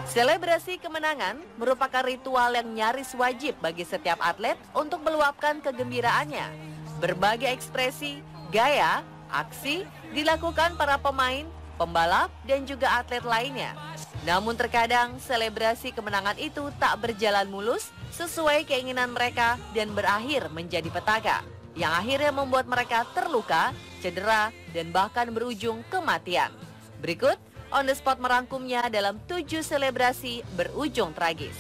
Selebrasi kemenangan merupakan ritual yang nyaris wajib bagi setiap atlet untuk meluapkan kegembiraannya. Berbagai ekspresi, gaya, aksi dilakukan para pemain, pembalap, dan juga atlet lainnya. Namun terkadang selebrasi kemenangan itu tak berjalan mulus sesuai keinginan mereka dan berakhir menjadi petaka, yang akhirnya membuat mereka terluka, cedera, dan bahkan berujung kematian. Berikut On The Spot merangkumnya dalam 7 selebrasi berujung tragis.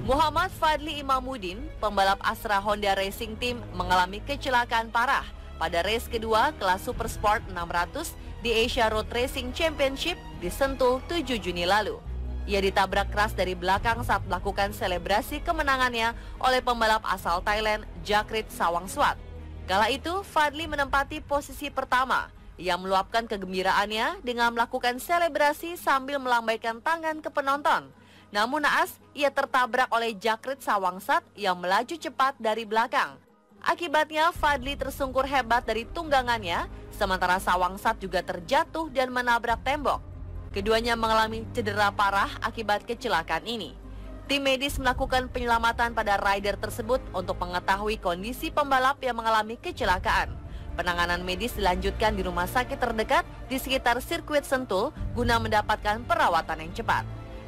Muhammad Fadli Imamuddin, pembalap Astra Honda Racing Team, mengalami kecelakaan parah pada race kedua kelas Super Sport 600 di Asia Road Racing Championship di Sentul 7 Juni lalu. Ia ditabrak keras dari belakang saat melakukan selebrasi kemenangannya oleh pembalap asal Thailand, Jakrit Sawangswat. Kala itu, Fadli menempati posisi pertama. Ia meluapkan kegembiraannya dengan melakukan selebrasi sambil melambaikan tangan ke penonton. Namun naas, ia tertabrak oleh Jakrit Sawangsat yang melaju cepat dari belakang. Akibatnya, Fadli tersungkur hebat dari tunggangannya, sementara Sawangsat juga terjatuh dan menabrak tembok. Keduanya mengalami cedera parah akibat kecelakaan ini. Tim medis melakukan penyelamatan pada rider tersebut untuk mengetahui kondisi pembalap yang mengalami kecelakaan. Penanganan medis dilanjutkan di rumah sakit terdekat di sekitar sirkuit Sentul guna mendapatkan perawatan yang cepat.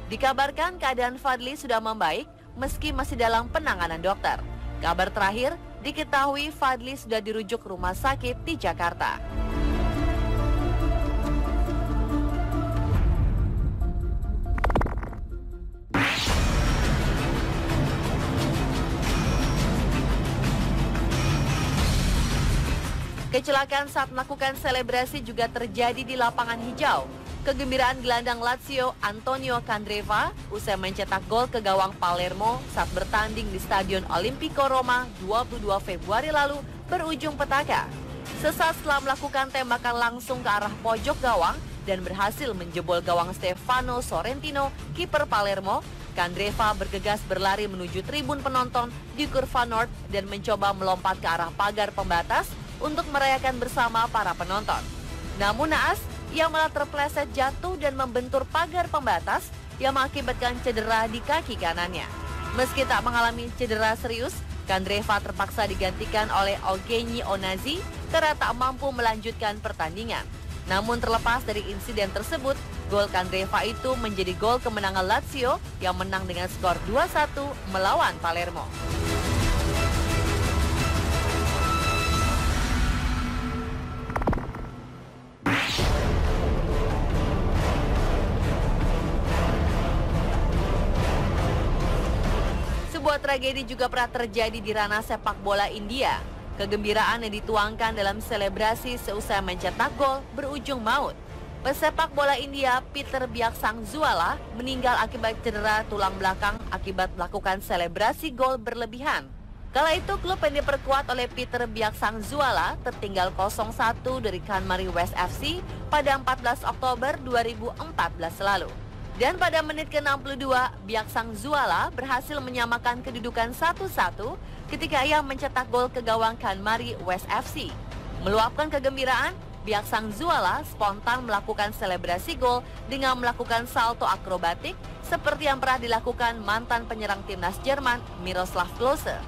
Dikabarkan keadaan Fadli sudah membaik meski masih dalam penanganan dokter. Kabar terakhir, diketahui Fadli sudah dirujuk ke rumah sakit di Jakarta. Kecelakaan saat melakukan selebrasi juga terjadi di lapangan hijau. Kegembiraan gelandang Lazio Antonio Candreva usai mencetak gol ke gawang Palermo saat bertanding di Stadion Olimpico Roma 22 Februari lalu berujung petaka. Sesaat setelah melakukan tembakan langsung ke arah pojok gawang dan berhasil menjebol gawang Stefano Sorrentino, kiper Palermo, Candreva bergegas berlari menuju tribun penonton di Kurva North dan mencoba melompat ke arah pagar pembatas untuk merayakan bersama para penonton. Namun naas, ia malah terpleset jatuh dan membentur pagar pembatas yang mengakibatkan cedera di kaki kanannya. Meski tak mengalami cedera serius, Candreva terpaksa digantikan oleh Eugenio Onazzi karena tak mampu melanjutkan pertandingan. Namun terlepas dari insiden tersebut, gol Candreva itu menjadi gol kemenangan Lazio yang menang dengan skor 2-1 melawan Palermo. Sebuah tragedi juga pernah terjadi di ranah sepak bola India. Kegembiraan yang dituangkan dalam selebrasi seusai mencetak gol berujung maut. Pesepak bola India Peter Byaksangzuala meninggal akibat cedera tulang belakang akibat melakukan selebrasi gol berlebihan. Kala itu klub yang diperkuat oleh Peter Byaksangzuala tertinggal 0-1 dari Kanmari West FC pada 14 Oktober 2014 lalu. Dan pada menit ke-62, Byaksangzuala berhasil menyamakan kedudukan 1-1 ketika ia mencetak gol ke gawang Kanmari West FC. Meluapkan kegembiraan, Byaksangzuala spontan melakukan selebrasi gol dengan melakukan salto akrobatik seperti yang pernah dilakukan mantan penyerang timnas Jerman Miroslav Klose.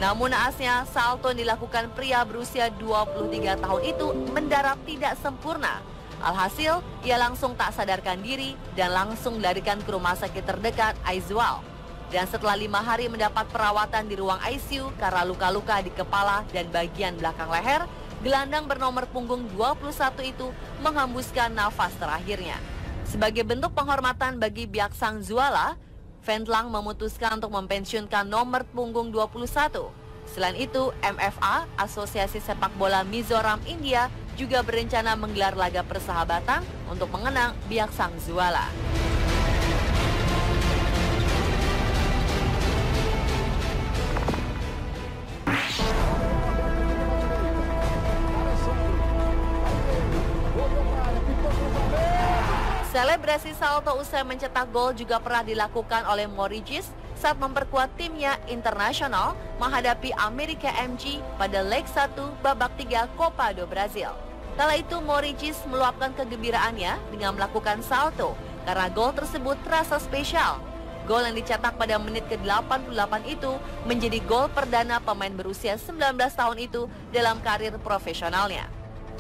Namun naasnya, salto yang dilakukan pria berusia 23 tahun itu mendarat tidak sempurna. Alhasil, ia langsung tak sadarkan diri dan langsung dilarikan ke rumah sakit terdekat Aizawl. Dan setelah 5 hari mendapat perawatan di ruang ICU karena luka-luka di kepala dan bagian belakang leher, gelandang bernomor punggung 21 itu menghembuskan nafas terakhirnya. Sebagai bentuk penghormatan bagi Byaksangzuala, Ventlang memutuskan untuk mempensiunkan nomor punggung 21. Selain itu, MFA, Asosiasi Sepak Bola Mizoram India, juga berencana menggelar laga persahabatan untuk mengenang Byaksangzuala. Selebrasi salto usai mencetak gol juga pernah dilakukan oleh Morigis saat memperkuat timnya internasional menghadapi Amerika MG pada leg 1 babak 3 Copa do Brasil. Kala itu Morigis meluapkan kegembiraannya dengan melakukan salto karena gol tersebut terasa spesial. Gol yang dicetak pada menit ke-88 itu menjadi gol perdana pemain berusia 19 tahun itu dalam karir profesionalnya.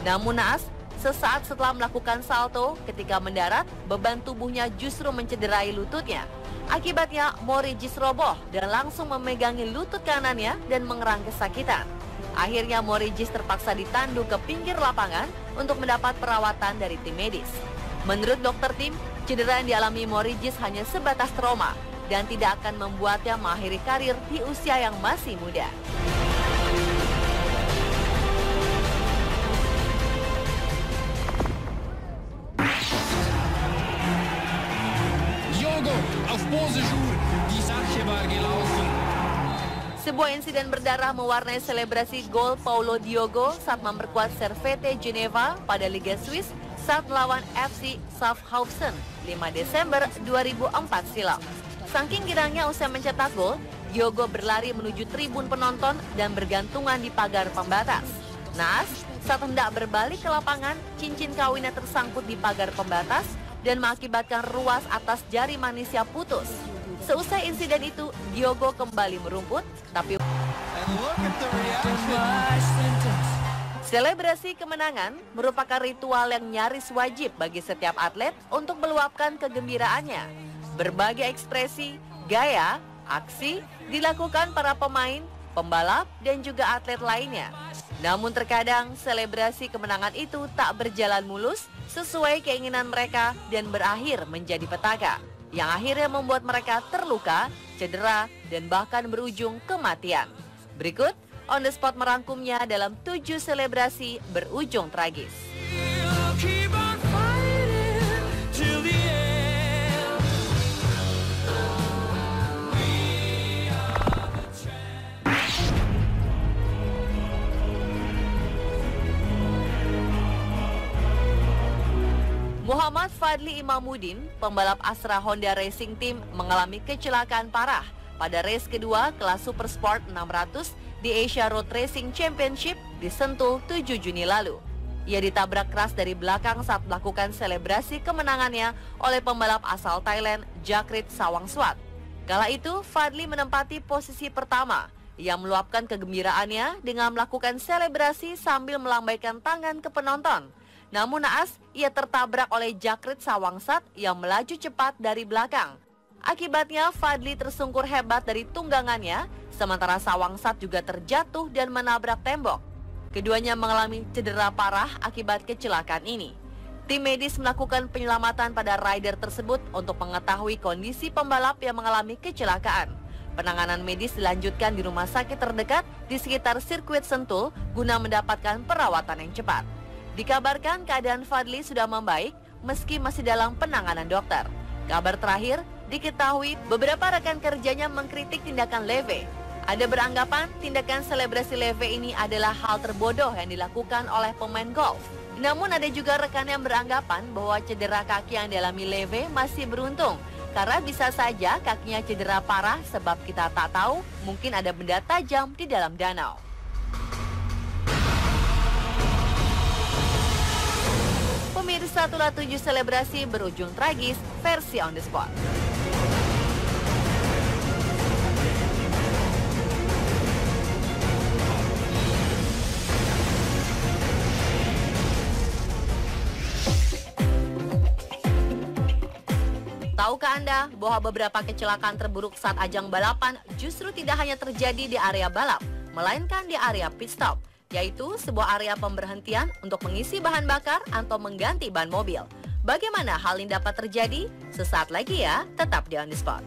Namun naas, sesaat setelah melakukan salto, ketika mendarat, beban tubuhnya justru mencederai lututnya. Akibatnya, Morigis roboh dan langsung memegangi lutut kanannya dan mengerang kesakitan. Akhirnya Morigis terpaksa ditandu ke pinggir lapangan untuk mendapat perawatan dari tim medis. Menurut dokter tim, cedera yang dialami Morigis hanya sebatas trauma dan tidak akan membuatnya mengakhiri karir di usia yang masih muda. Sebuah insiden berdarah mewarnai selebrasi gol Paulo Diogo saat memperkuat Servette Geneva pada Liga Swiss saat melawan FC Schaffhausen 5 Desember 2004 silam. Saking girangnya usai mencetak gol, Diogo berlari menuju tribun penonton dan bergantungan di pagar pembatas. Naas, saat hendak berbalik ke lapangan, cincin kawinnya tersangkut di pagar pembatas dan mengakibatkan ruas atas jari manisnya putus. Seusai insiden itu, Diogo kembali merumput, tapi selebrasi kemenangan merupakan ritual yang nyaris wajib bagi setiap atlet untuk meluapkan kegembiraannya. Berbagai ekspresi, gaya, aksi dilakukan para pemain, pembalap, dan juga atlet lainnya. Namun terkadang selebrasi kemenangan itu tak berjalan mulus sesuai keinginan mereka dan berakhir menjadi petaka, yang akhirnya membuat mereka terluka, cedera, dan bahkan berujung kematian. Berikut, On The Spot merangkumnya dalam 7 selebrasi berujung tragis. Muhammad Fadli Imamuddin, pembalap Astra Honda Racing Team, mengalami kecelakaan parah pada race kedua kelas Super Sport 600 di Asia Road Racing Championship di Sentul 7 Juni lalu. Ia ditabrak keras dari belakang saat melakukan selebrasi kemenangannya oleh pembalap asal Thailand, Jakrit Sawangswat. Kala itu, Fadli menempati posisi pertama. Ia meluapkan kegembiraannya dengan melakukan selebrasi sambil melambaikan tangan ke penonton. Namun naas, ia tertabrak oleh Jakrit Sawangsat yang melaju cepat dari belakang. Akibatnya, Fadli tersungkur hebat dari tunggangannya, sementara Sawangsat juga terjatuh dan menabrak tembok. Keduanya mengalami cedera parah akibat kecelakaan ini. Tim medis melakukan penyelamatan pada rider tersebut untuk mengetahui kondisi pembalap yang mengalami kecelakaan. Penanganan medis dilanjutkan di rumah sakit terdekat di sekitar sirkuit Sentul guna mendapatkan perawatan yang cepat. Dikabarkan keadaan Fadli sudah membaik meski masih dalam penanganan dokter. Kabar terakhir, diketahui beberapa rekan kerjanya mengkritik tindakan Leve. Ada beranggapan tindakan selebrasi Leve ini adalah hal terbodoh yang dilakukan oleh pemain golf. Namun ada juga rekan yang beranggapan bahwa cedera kaki yang dialami Leve masih beruntung. Karena bisa saja kakinya cedera parah sebab kita tak tahu mungkin ada benda tajam di dalam danau. Pemirsa, itulah 7 selebrasi berujung tragis versi On The Spot. Tahukah Anda bahwa beberapa kecelakaan terburuk saat ajang balapan justru tidak hanya terjadi di area balap, melainkan di area pit stop, yaitu sebuah area pemberhentian untuk mengisi bahan bakar atau mengganti ban mobil. Bagaimana hal ini dapat terjadi? Sesaat lagi ya, tetap di On The Spot.